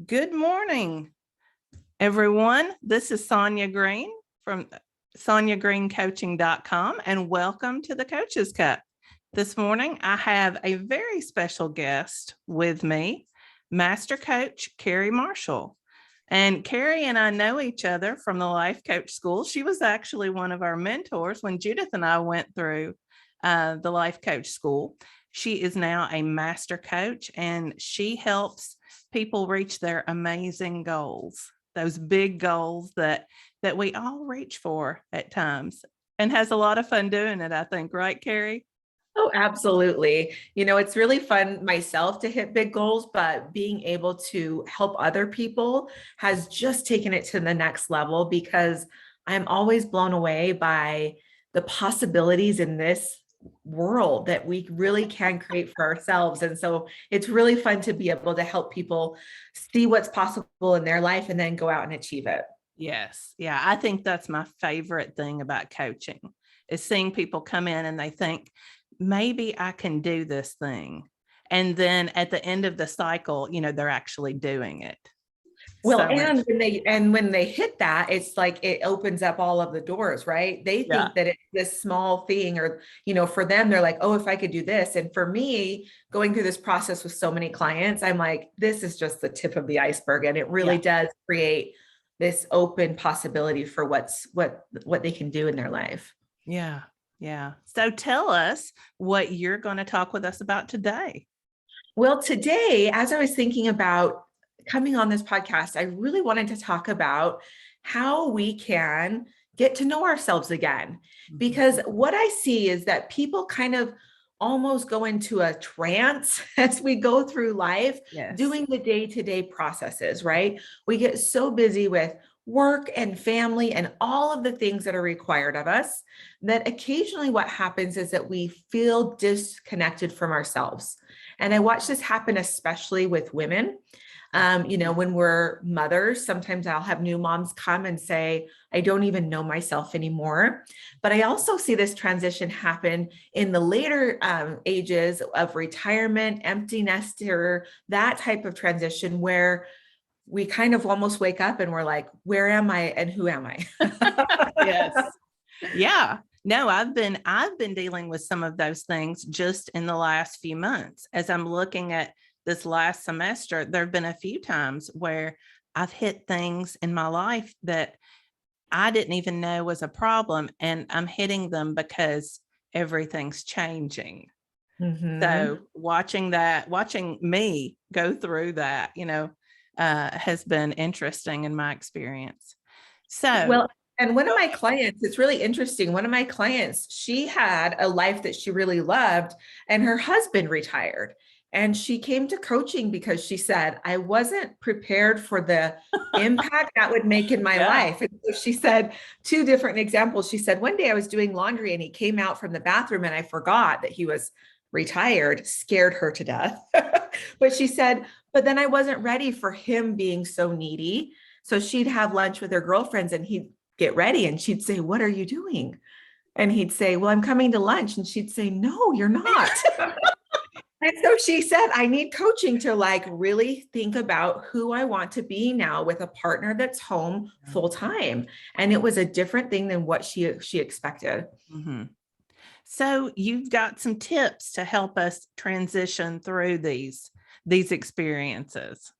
Good morning, everyone. This is Sonya Green from SonyaGreenCoaching.com, and welcome to the Coaches Cup. This morning, I have a very special guest with me, Master Coach Carrie Marshall. And Carrie and I know each other from the Life Coach School. She was actually one of our mentors when Judith and I went through the Life Coach School. She is now a master coach, and she helps people reach their amazing goals, those big goals that we all reach for at times, and has a lot of fun doing it, I think. Right, Carrie? Oh, absolutely. It's really fun myself to hit big goals, but being able to help other people has just taken it to the next level because I'm always blown away by the possibilities in this world that we really can create for ourselves. And so it's really fun to be able to help people see what's possible in their life and then go out and achieve it. Yes. Yeah. I think that's my favorite thing about coaching is seeing people come in and they think, maybe I can do this thing. And then at the end of the cycle, they're actually doing it. Well, So much. when they hit that, it's like it opens up all of the doors, right? They Yeah. think that it's this small thing, or for them, they're like, oh, if I could do this. And for me, going through this process with so many clients, I'm like, this is just the tip of the iceberg, and it really does create this open possibility for what they can do in their life. Yeah. Yeah. So tell us what you're going to talk with us about today. Well, today, as I was thinking about coming on this podcast, I really wanted to talk about how we can get to know ourselves again. Because what I see is that people kind of almost go into a trance as we go through life, doing the day-to-day processes, right? We get so busy with work and family and all of the things that are required of us that occasionally what happens is that we feel disconnected from ourselves. And I watch this happen, especially with women. When we're mothers, sometimes I'll have new moms come and say, I don't even know myself anymore. But I also see this transition happen in the later ages of retirement, empty nester, that type of transition where we kind of almost wake up and we're like, where am I and who am I? Yes. Yeah. No, I've been dealing with some of those things just in the last few months. As I'm looking at this last semester, there have been a few times where I've hit things in my life that I didn't even know was a problem, and I'm hitting them because everything's changing. So watching me go through that, has been interesting in my experience. So, and one of my clients, it's really interesting. One of my clients, she had a life that she really loved, and her husband retired. And she came to coaching because she said, I wasn't prepared for the impact that would make in my life. And so she said two different examples. She said, one day I was doing laundry and he came out from the bathroom and I forgot that he was retired, scared her to death. But she said, but then I wasn't ready for him being so needy. So she'd have lunch with her girlfriends and he'd get ready and she'd say, what are you doing? And he'd say, well, I'm coming to lunch. And she'd say, no, you're not. And so she said, I need coaching to really think about who I want to be now with a partner that's home full time. And it was a different thing than what she expected. Mm-hmm. So you've got some tips to help us transition through these experiences.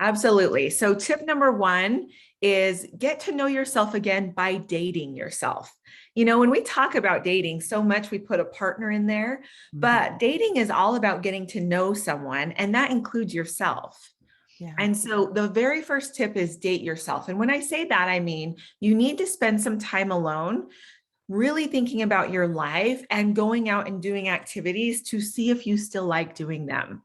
Absolutely. So tip number one is get to know yourself again by dating yourself. When we talk about dating, so much we put a partner in there, but dating is all about getting to know someone, and that includes yourself. Yeah. And so the very first tip is date yourself. And when I say that, I mean, you need to spend some time alone, really thinking about your life and going out and doing activities to see if you still like doing them.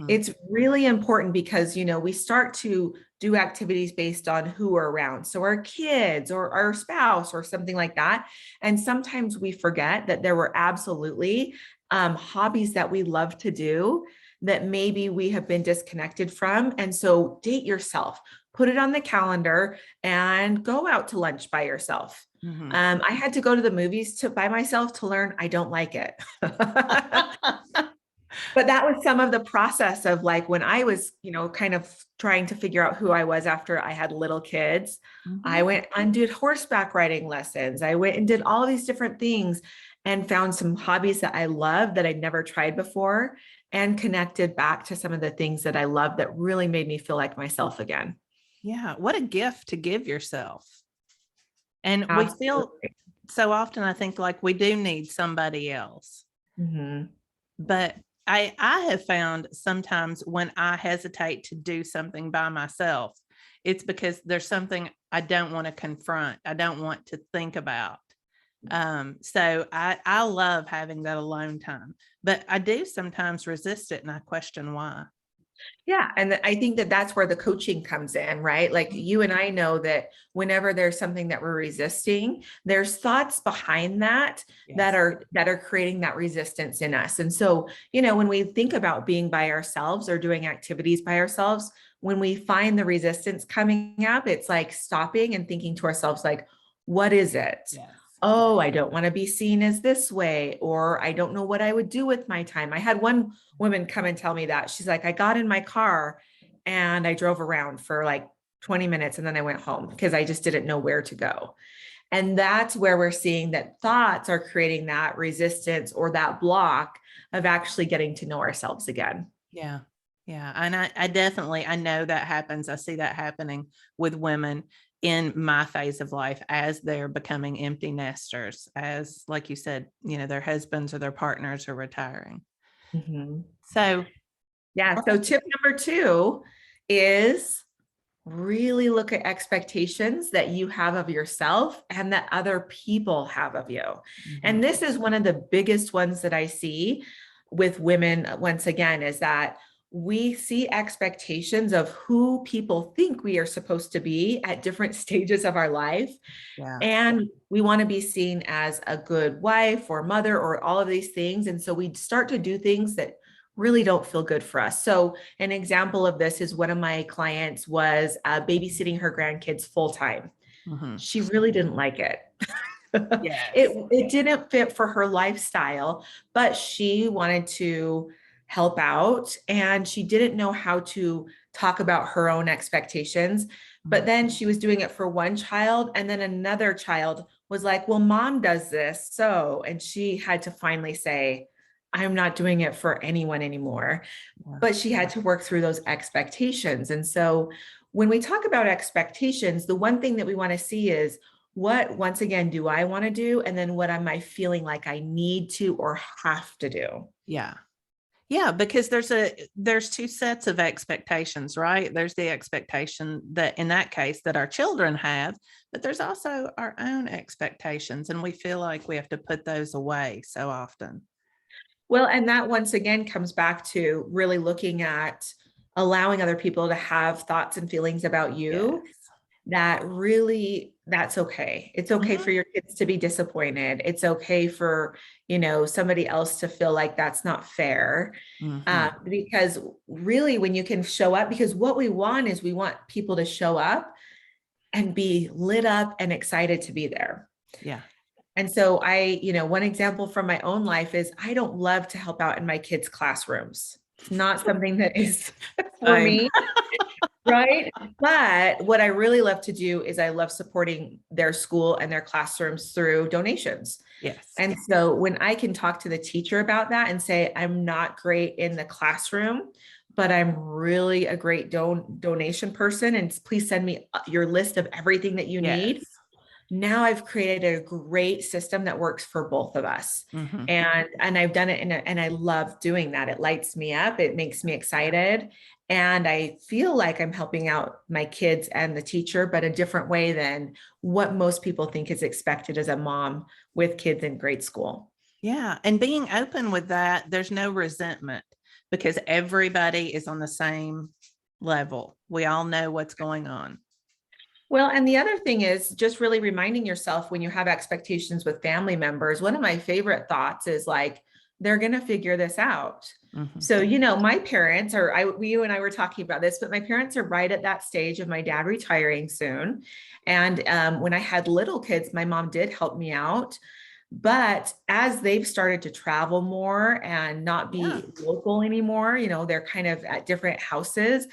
It's really important because, we start to do activities based on who we're around. So our kids or our spouse or something like that. And sometimes we forget that there were absolutely hobbies that we love to do that maybe we have been disconnected from. And so date yourself, put it on the calendar and go out to lunch by yourself. I had to go to the movies by myself to learn I don't like it. But that was some of the process of like when I was, kind of trying to figure out who I was after I had little kids. I Mhm. went and did horseback riding lessons. I went and did all these different things and found some hobbies that I loved that I'd never tried before and connected back to some of the things that I loved that really made me feel like myself again. Yeah. What a gift to give yourself. And we feel Absolutely. so often, I think like we do need somebody else. Mhm. But I have found sometimes when I hesitate to do something by myself, it's because there's something I don't want to confront. I don't want to think about. So I love having that alone time, but I do sometimes resist it and I question why. Yeah. And I think that that's where the coaching comes in, right? Like you and I know that whenever there's something that we're resisting, there's thoughts behind that that Yes. are creating that resistance in us. And so, when we think about being by ourselves or doing activities by ourselves, when we find the resistance coming up, it's like stopping and thinking to ourselves, like, what is it? Yes. Oh, I don't want to be seen as this way, or I don't know what I would do with my time. I had one woman come and tell me that. She's like, I got in my car and I drove around for like 20 minutes and then I went home because I just didn't know where to go. And that's where we're seeing that thoughts are creating that resistance or that block of actually getting to know ourselves again. Yeah. Yeah. And I definitely, I know that happens. I see that happening with women in my phase of life as they're becoming empty nesters, as, like you said, their husbands or their partners are retiring. Mhm. So, Yeah. So tip number 2 is really look at expectations that you have of yourself and that other people have of you. mhm, And this is one of the biggest ones that I see with women, once again, is that we see expectations of who people think we are supposed to be at different stages of our life. yeah. And we want to be seen as a good wife or mother or all of these things. And so we start to do things that really don't feel good for us. So an example of this is one of my clients was babysitting her grandkids full time. Mhm. She really didn't like it. Yes. it didn't fit for her lifestyle, but she wanted to help out and she didn't know how to talk about her own expectations. But Mhm. then she was doing it for one child, and then another child was like, well, mom does this. So, and she had to finally say, I'm not doing it for anyone anymore. Yeah. But she had to work through those expectations. And so when we talk about expectations, the one thing that we want to see is what, once again, do I want to do? And then what am I feeling like I need to or have to do? Yeah. Yeah, because there's two sets of expectations, right? There's the expectation that in that case that our children have, but there's also our own expectations and we feel like we have to put those away so often. Well, and that once again comes back to really looking at allowing other people to have thoughts and feelings about you Yes. that really that's okay. It's okay for Mhm. your kids to be disappointed. It's okay for, somebody else to feel like that's not fair. Mhm. Because really when you can show up, because what we want is we want people to show up and be lit up and excited to be there. Yeah. And so one example from my own life is I don't love to help out in my kids' classrooms. It's not something that is for Same. me. Right. But what I really love to do is I love supporting their school and their classrooms through donations. Yes. And so when I can talk to the teacher about that and say, I'm not great in the classroom, but I'm really a great donation person, and please send me your list of everything that you need. Yes. Now I've created a great system that works for both of us. Mhm. And I've done it and I love doing that. It lights me up. It makes me excited. And I feel like I'm helping out my kids and the teacher, but a different way than what most people think is expected as a mom with kids in grade school. Yeah, and being open with that, there's no resentment because everybody is on the same level. We all know what's going on. Well, and the other thing is just really reminding yourself when you have expectations with family members. One of my favorite thoughts is like, they're going to figure this out. Mhm. So, my parents are, you and I were talking about this, but my parents are right at that stage of my dad retiring soon. And when I had little kids, my mom did help me out. But as they've started to travel more and not Yeah. be local anymore, they're kind of at different houses.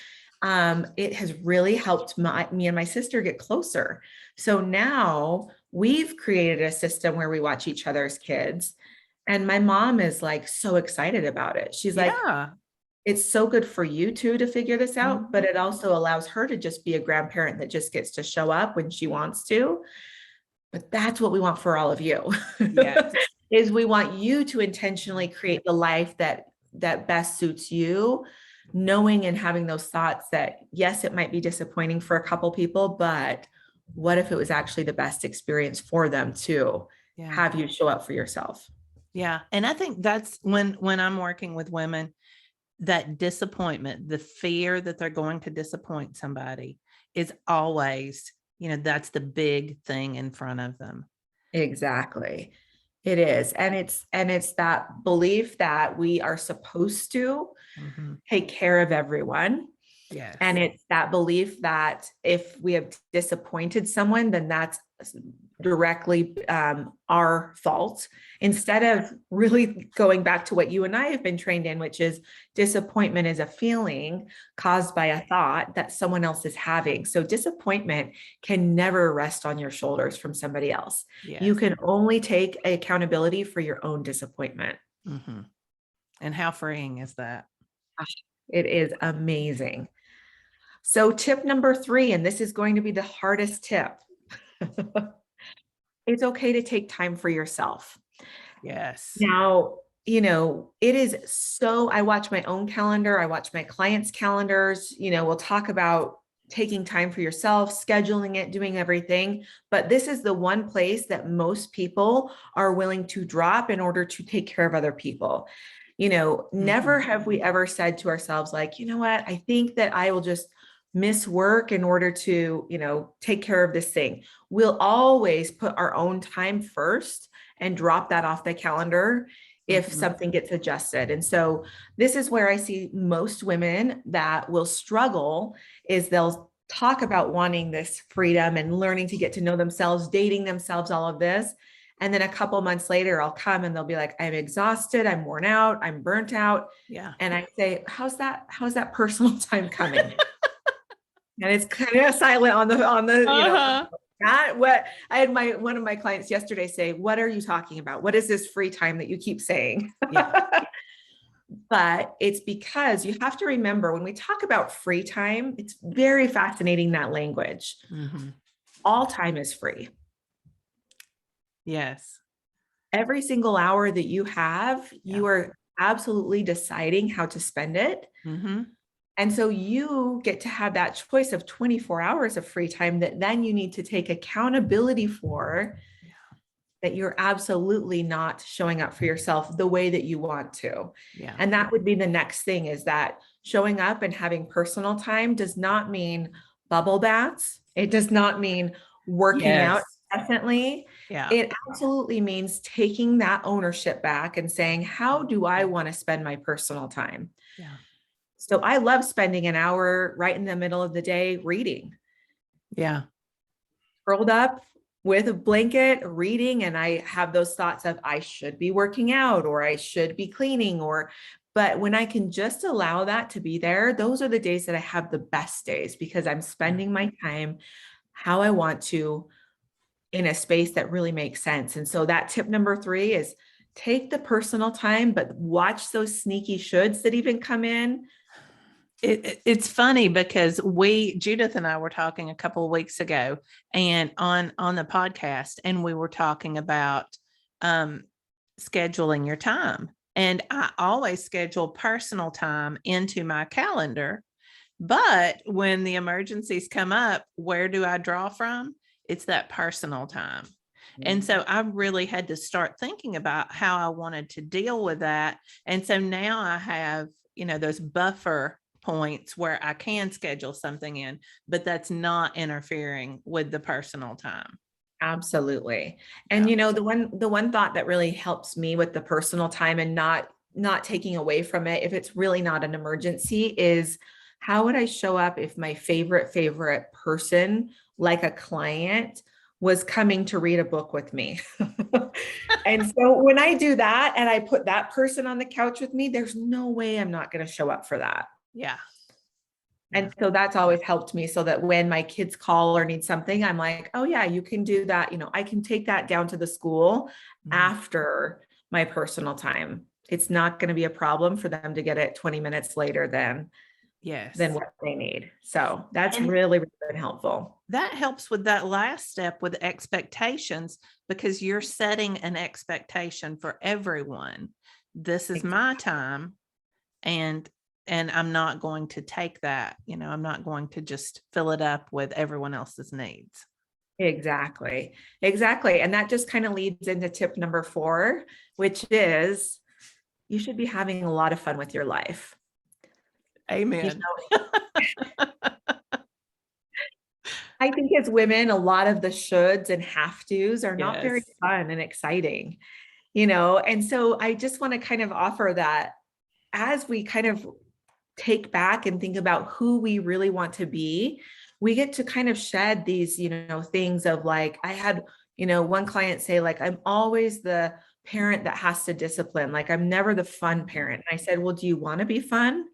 It has really helped me and my sister get closer. So now we've created a system where we watch each other's kids. And my mom is like so excited about it. She's like, Yeah. it's so good for you two to figure this out, but Mhm. it also allows her to just be a grandparent that just gets to show up when she wants to. But that's what we want for all of you. Yes. Is we want you to intentionally create the life that best suits you, knowing and having those thoughts that yes, it might be disappointing for a couple people, but what if it was actually the best experience for them to Yeah. have you show up for yourself? Yeah. And I think that's when I'm working with women, that disappointment, the fear that they're going to disappoint somebody is always, that's the big thing in front of them. Exactly. It is. And it's that belief that we are supposed to Mhm. take care of everyone. And Yes. it's that belief that if we have disappointed someone, then that's directly our fault, instead of really going back to what you and I have been trained in, which is disappointment is a feeling caused by a thought that someone else is having. So disappointment can never rest on your shoulders from somebody else. You Yes. can only take accountability for your own disappointment. Mhm. And how freeing is that? It is amazing. So tip number 3, and this is going to be the hardest tip. It's okay to take time for yourself. Yes. Now, it is so, I watch my own calendar, I watch my clients' calendars, we'll talk about taking time for yourself, scheduling it, doing everything. But this is the one place that most people are willing to drop in order to take care of other people. Never Mhm. have we ever said to ourselves, like, you know what, I think that I will just miss work in order to, take care of this thing. We'll always put our own time first and drop that off the calendar if Mhm. something gets adjusted. And so this is where I see most women that will struggle, is they'll talk about wanting this freedom and learning to get to know themselves, dating themselves, all of this. And then a couple months later, I'll come and they'll be like, I'm exhausted, I'm worn out, I'm burnt out. Yeah. And I say, how's that personal time coming? And it's kind of silent Uh-huh. not what I had one of my clients yesterday say, what are you talking about? What is this free time that you keep saying? Yeah. But it's because you have to remember, when we talk about free time, it's very fascinating, that language. Mhm. All time is free. Yes. Every single hour that you have, Yeah. you are absolutely deciding how to spend it. Mhm. And so you get to have that choice of 24 hours of free time that then you need to take accountability for, Yeah. that you're absolutely not showing up for yourself the way that you want to. Yeah. And that would be the next thing, is that showing up and having personal time does not mean bubble baths. It does not mean working out Yes. incessantly. Yeah. It absolutely means taking that ownership back and saying, how do I want to spend my personal time? Yeah. So I love spending an hour right in the middle of the day reading, Yeah. curled up with a blanket reading. And I have those thoughts of, I should be working out, or I should be cleaning, but when I can just allow that to be there, those are the days that I have the best days, because I'm Yeah. spending my time how I want to, in a space that really makes sense. And so that tip number 3 is take the personal time, but watch those sneaky shoulds that even come in. It's funny because Judith and I were talking a couple of weeks ago, and on the podcast, and we were talking about um, scheduling your time. And I always schedule personal time into my calendar. But when the emergencies come up, where do I draw from? It's that personal time. And so I really had to start thinking about how I wanted to deal with that. And so now I have, those buffer points where I can schedule something in, but that's not interfering with the personal time. Absolutely. And Yeah. the one thought that really helps me with the personal time and not taking away from it, if it's really not an emergency, is how would I show up if my favorite person, like a client, was coming to read a book with me. And so when I do that and I put that person on the couch with me, there's no way I'm not going to show up for that. Yeah. And so that's always helped me, so that when my kids call or need something, I'm like, oh yeah, you can do that. You know, I can take that down to the school after my personal time. It's not going to be a problem for them to get it 20 minutes later than what they need. So that's really, really been helpful. That helps with that last step with expectations, because you're setting an expectation for everyone. This is my time, and I'm not going to take that, I'm not going to just fill it up with everyone else's needs. Exactly. And that just kind of leads into tip number 4, which is you should be having a lot of fun with your life. Amen. I think as women, a lot of the shoulds and have tos are not very fun and exciting, and so I just want to kind of offer that as we kind of take back and think about who we really want to be, we get to kind of shed these, things of like, I had, one client say, like, I'm always the parent that has to discipline. Like, I'm never the fun parent. And I said, well, do you want to be fun?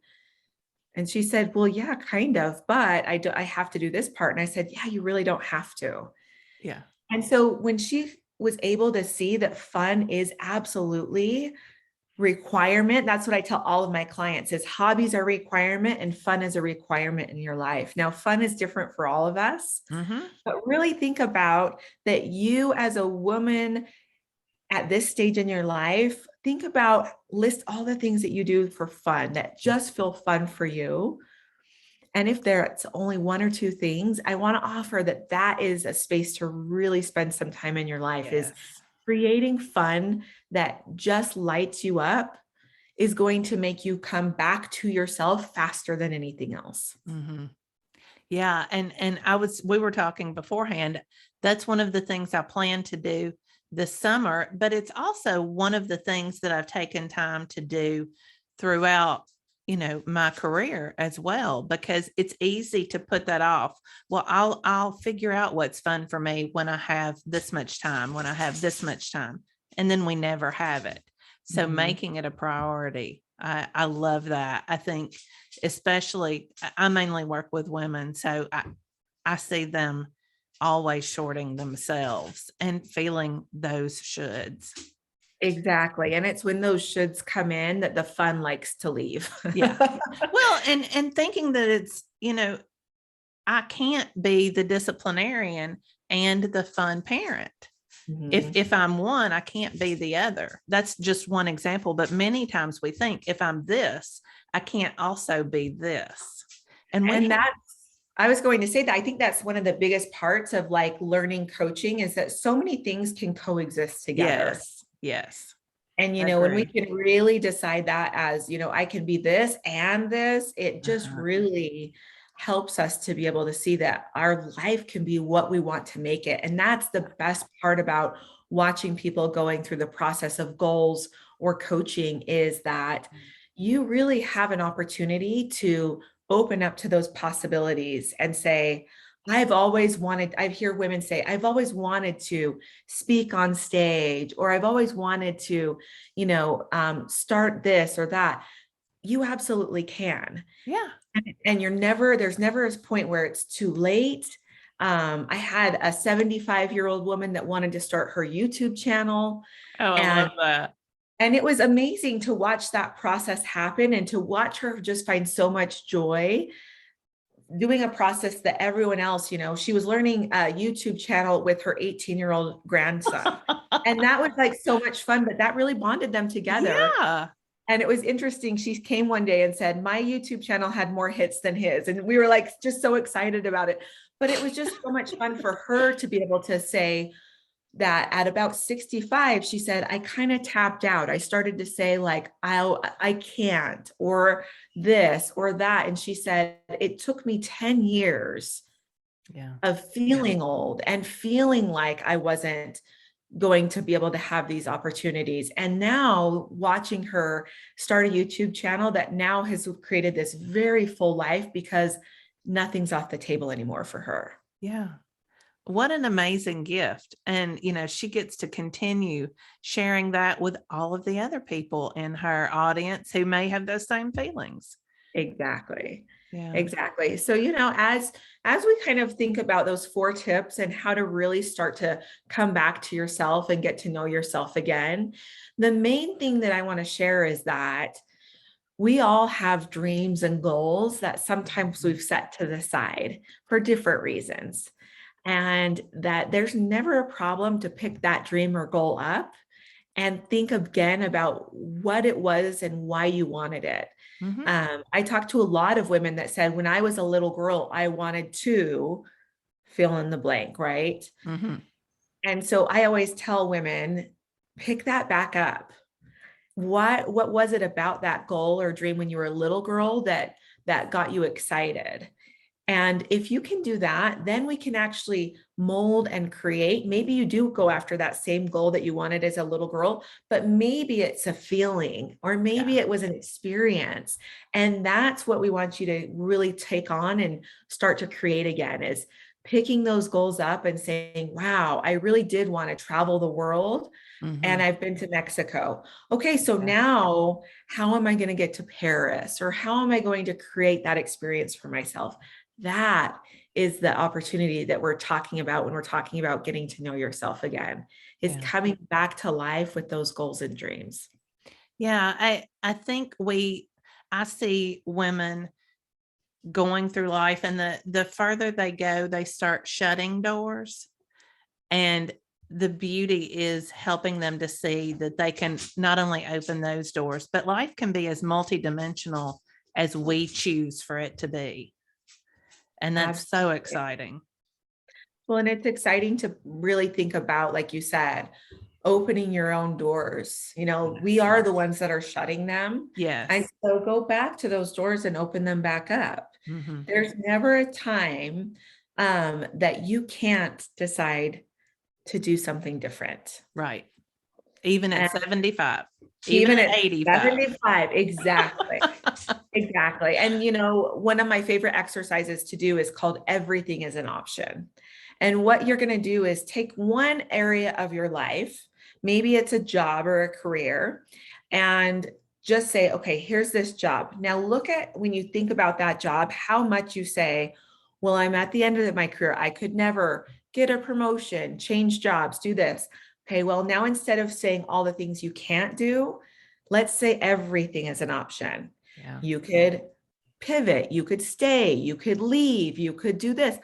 And she said, well, yeah, kind of, but I have to do this part. And I said, yeah, you really don't have to. Yeah. And so when she was able to see that fun is absolutely requirement, that's what I tell all of my clients, is hobbies are requirement and fun is a requirement in your life. Now, fun is different for all of us, but really think about that you as a woman at this stage in your life, think about, list all the things that you do for fun that just feel fun for you. And if there's only 1 or 2 things, I want to offer that is a space to really spend some time in your life, is creating fun that just lights you up is going to make you come back to yourself faster than anything else. Yeah. And we were talking beforehand. That's one of the things I plan to do this summer, but it's also one of the things that I've taken time to do throughout, my career as well, because it's easy to put that off. Well, I'll figure out what's fun for me when I have this much time, and then we never have it. So making it a priority, I love that. I think, especially, I mainly work with women, so I see them always shorting themselves and feeling those shoulds. Exactly. And it's when those shoulds come in that the fun likes to leave. Well, and thinking that it's, I can't be the disciplinarian and the fun parent. If I'm one, I can't be the other. That's just one example. But many times we think, if I'm this, I can't also be this. And that's, I was going to say that I think that's one of the biggest parts of like learning coaching, is that so many things can coexist together. Yes. And, when we can really decide that as, I can be this and this, it just really helps us to be able to see that our life can be what we want to make it. And that's the best part about watching people going through the process of goals or coaching, is that you really have an opportunity to open up to those possibilities and say, I hear women say, I've always wanted to speak on stage, or I've always wanted to, start this or that. You absolutely can. Yeah. And there's never a point where it's too late. I had a 75-year-old woman that wanted to start her YouTube channel. Oh, I love that. And it was amazing to watch that process happen and to watch her just find so much joy doing a process that everyone else, she was learning a YouTube channel with her 18-year-old grandson. And that was like so much fun, but that really bonded them together. Yeah. And it was interesting. She came one day and said, my YouTube channel had more hits than his. And we were like, just so excited about it. But it was just so much fun for her to be able to say that at about 65, she said, I kind of tapped out. I started to say like, I can't, or this or that. And she said, it took me 10 years of feeling old and feeling like I wasn't going to be able to have these opportunities. And now watching her start a YouTube channel that now has created this very full life, because nothing's off the table anymore for her. Yeah. what an amazing gift. And, she gets to continue sharing that with all of the other people in her audience who may have those same feelings. Exactly. Yeah. Exactly. So, as we kind of think about those 4 tips and how to really start to come back to yourself and get to know yourself again, the main thing that I want to share is that we all have dreams and goals that sometimes we've set to the side for different reasons. And that there's never a problem to pick that dream or goal up and think again about what it was and why you wanted it. Hmm. I talked to a lot of women that said, when I was a little girl, I wanted to fill in the blank, right? Hmm. And so I always tell women, pick that back up. What was it about that goal or dream when you were a little girl that got you excited? And if you can do that, then we can actually mold and create. Maybe you do go after that same goal that you wanted as a little girl, but maybe it's a feeling, or maybe Yeah. it was an experience. And that's what we want you to really take on and start to create again, is picking those goals up and saying, wow, I really did want to travel the world. Hmm. And I've been to Mexico. Okay, so Yeah. now how am I going to get to Paris? Or how am I going to create that experience for myself? That is the opportunity that we're talking about when we're talking about getting to know yourself again, is Yeah. coming back to life with those goals and dreams. Yeah. I think I see women going through life, and the further they go, they start shutting doors. And the beauty is helping them to see that they can not only open those doors, but life can be as multidimensional as we choose for it to be. And that's so Absolutely. exciting. Well, and it's exciting to really think about, like you said, opening your own doors. We Yes. are the ones that are shutting them. And Yes. so go back to those doors and open them back up. Hmm. There's never a time that you can't decide to do something different. Right. Even at And 75, even even at at 85. 75, exactly. Exactly. And one of my favorite exercises to do is called everything is an option. And what you're going to do is take one area of your life, maybe it's a job or a career, and just say, okay, here's this job. Now look at, when you think about that job, how much you say, well, I'm at the end of my career. I could never get a promotion, change jobs, do this. Okay, well, now instead of saying all the things you can't do, let's say everything is an option. Yeah. You could pivot, you could stay, you could leave, you could do this.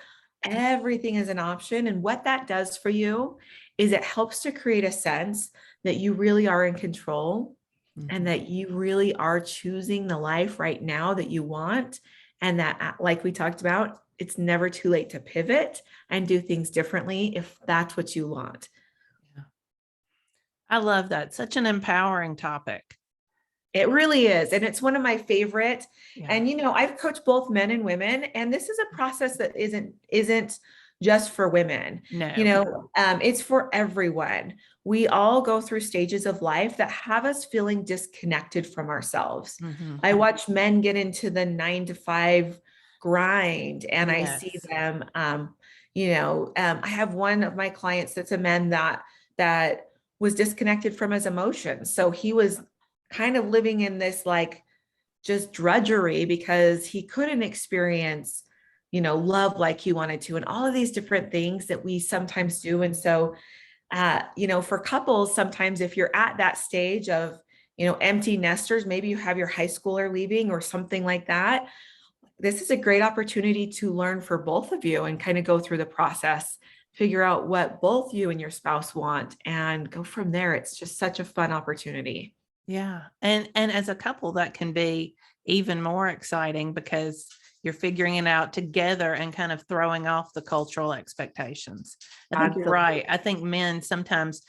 Everything is an option. And what that does for you is it helps to create a sense that you really are in control and Mhm. that you really are choosing the life right now that you want. And that, like we talked about, it's never too late to pivot and do things differently if that's what you want. Yeah. I love that. Such an empowering topic. It really is. And it's one of my favorite. Yeah. And I've coached both men and women, and this is a process that isn't just for women. No. It's for everyone. We all go through stages of life that have us feeling disconnected from ourselves. Hmm. I watch men get into the 9 to 5 grind, and I see Yes. them. I have one of my clients that's a man that was disconnected from his emotions. So he was kind of living in this like just drudgery because he couldn't experience, love like he wanted to, and all of these different things that we sometimes do. And so, for couples, sometimes if you're at that stage of, empty nesters, maybe you have your high schooler leaving or something like that. This is a great opportunity to learn for both of you and kind of go through the process, figure out what both you and your spouse want, and go from there. It's just such a fun opportunity. Yeah. And as a couple, that can be even more exciting because you're figuring it out together and kind of throwing off the cultural expectations. I think you're Absolutely. right. I think men sometimes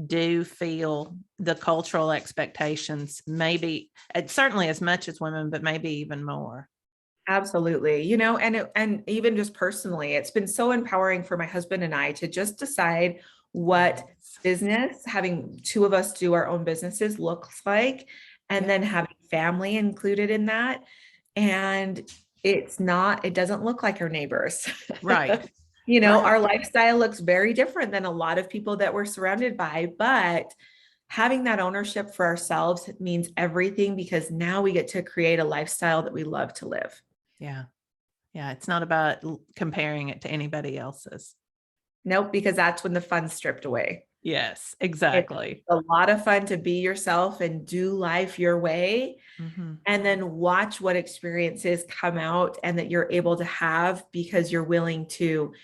do feel the cultural expectations, maybe certainly as much as women, but maybe even more. Absolutely. And even just personally, it's been so empowering for my husband and I to just decide what Yes. business, having two of us do our own businesses, looks like, and Yeah. then having family included in that. And it doesn't look like our neighbors. Right. Our Right. lifestyle looks very different than a lot of people that we're surrounded by, but having that ownership for ourselves means everything because now we get to create a lifestyle that we love to live. Yeah. Yeah. It's not about comparing it to anybody else's. Nope, because that's when the fun's stripped away. Yes, It's exactly. a lot of fun to be yourself and do life your way, Hmm. and then watch what experiences come out and that you're able to have because you're willing to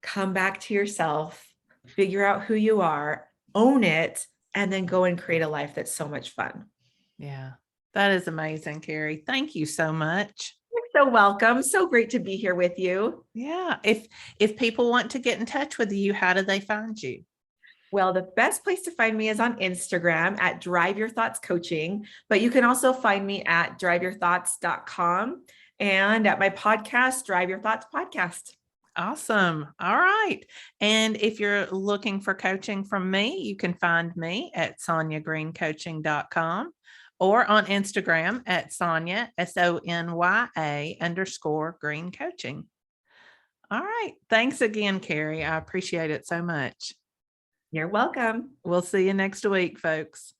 come back to yourself, figure out who you are, own it, and then go and create a life that's so much fun. Yeah. That is amazing, Carrie. Thank you so much. You're so welcome. So great to be here with you. Yeah. If people want to get in touch with you, how do they find you? Well, the best place to find me is on Instagram at Drive Your Thoughts Coaching, but you can also find me at driveyourthoughts.com and at my podcast, Drive Your Thoughts Podcast. Awesome. All right. And if you're looking for coaching from me, you can find me at sonyagreencoaching.com or on Instagram at Sonya, SONYA _ green coaching. All right. Thanks again, Carrie. I appreciate it so much. You're welcome. We'll see you next week, folks.